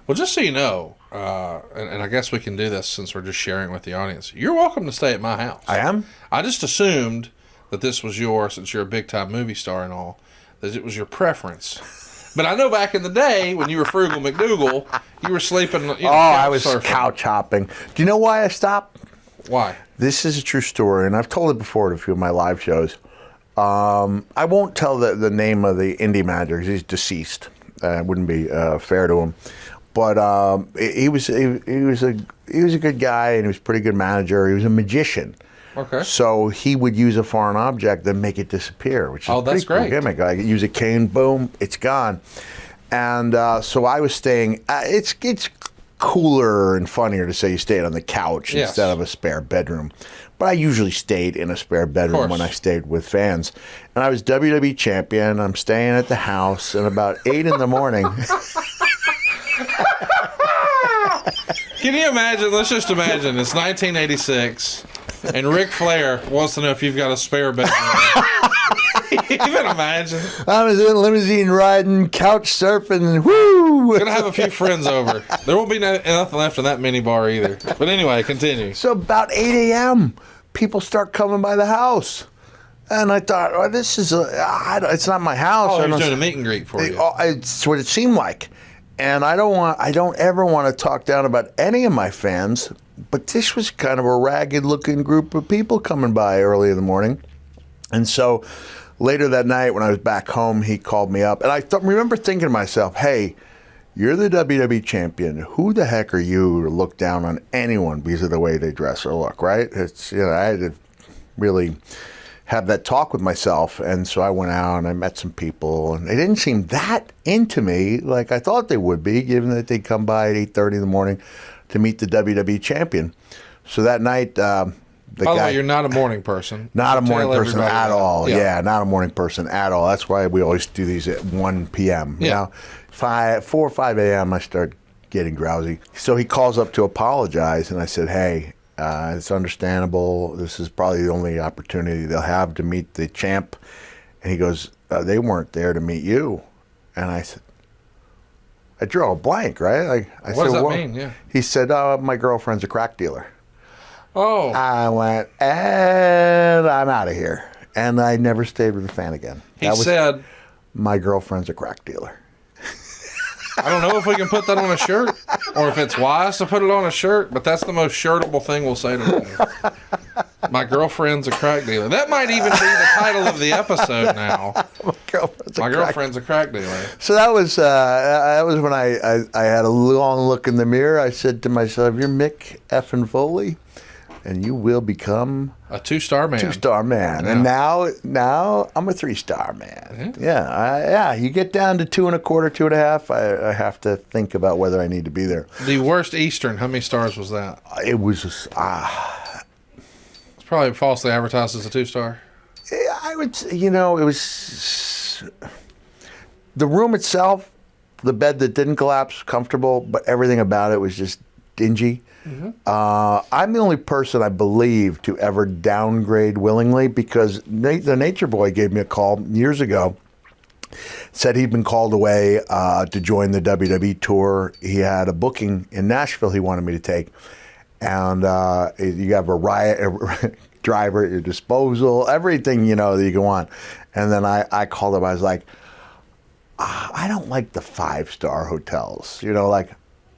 Well, just so you know, and I guess we can do this since we're just sharing with the audience. You're welcome to stay at my house. I am? I just assumed that this was since you're a big-time movie star and all, that it was your preference. But I know back in the day when you were Frugal McDougal, you were sleeping. I was surfing. couch hopping. Do you know why I stopped? Why? This is a true story, and I've told it before at a few of my live shows. I won't tell the name of the indie manager because he's deceased. It wouldn't be fair to him. But he was a good guy, and he was a pretty good manager. He was a magician. Okay. So he would use a foreign object and make it disappear, which is that's pretty cool great. gimmick. I could use a cane, boom, it's gone. And so I was staying. It's cooler and funnier to say you stayed on the couch instead of a spare bedroom. But I usually stayed in a spare bedroom when I stayed with fans. And I was WWE champion. I'm staying at the house, and about 8 in the morning. Can you imagine? Let's just imagine it's 1986, and Ric Flair wants to know if you've got a spare bedroom. Even imagine. I was in limousine riding, couch surfing, and whoo! Gonna have a few friends over. There won't be nothing left in that mini bar either. But anyway, continue. So about 8 a.m., people start coming by the house. And I thought, oh, this is it's not my house. Oh, he was doing a meet and greet for you. It's what it seemed like. And I don't ever want to talk down about any of my fans, but this was kind of a ragged-looking group of people coming by early in the morning. And so later that night when I was back home, he called me up. And I remember thinking to myself, hey, you're the WWE champion. Who the heck are you to look down on anyone because of the way they dress or look, right? It's, I had to really have that talk with myself. And so I went out and I met some people, and they didn't seem that into me like I thought they would be, given that they'd come by at 8:30 in the morning to meet the WWE champion. So that night, By the way, you're not a morning person. Not a morning person at all. Yeah, not a morning person at all. That's why we always do these at 1 p.m. You know, 4 or 5 a.m. I start getting drowsy. So he calls up to apologize, and I said, hey, it's understandable. This is probably the only opportunity they'll have to meet the champ. And he goes, they weren't there to meet you. And I said, I drew a blank, right? What does that mean? Yeah. He said, my girlfriend's a crack dealer. Oh. I went, and I'm out of here. And I never stayed with the fan again. He said, my girlfriend's a crack dealer. I don't know if we can put that on a shirt or if it's wise to put it on a shirt, but that's the most shirtable thing we'll say today. My girlfriend's a crack dealer. That might even be the title of the episode now. My girlfriend's a crack dealer. So that was when I had a long look in the mirror. I said to myself, you're Mick effing Foley, and you will become a 2-star man. 2-star man. Yeah. And now I'm a 3-star man. Yeah. You get down to 2.25, 2.5. I have to think about whether I need to be there. The worst Eastern, how many stars was that? It was just, it's probably falsely advertised as a 2-star. I would, it was the room itself, the bed that didn't collapse, comfortable, but everything about it was just dingy. Mm-hmm. I'm the only person, I believe, to ever downgrade willingly, because the Nature Boy gave me a call years ago, said he'd been called away to join the WWE tour. He had a booking in Nashville he wanted me to take, and you have a driver at your disposal, everything that you can want. And then I called him. I was like, I don't like the 5-star hotels,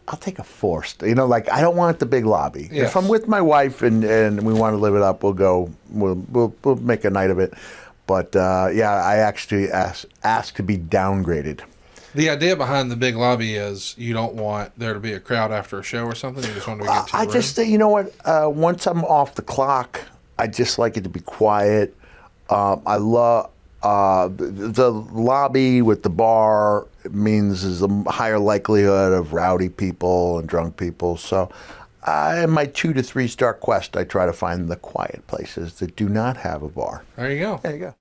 I'll take a 4-star. I don't want the big lobby. Yes. If I'm with my wife and we want to live it up, we'll go. We'll make a night of it. But I actually asked to be downgraded. The idea behind the big lobby is you don't want there to be a crowd after a show or something. You just want to get to the room. Once I'm off the clock, I just like it to be quiet. I love the lobby with the bar. Means is a higher likelihood of rowdy people and drunk people. So in my 2 to 3-star quest, I try to find the quiet places that do not have a bar. There you go. There you go.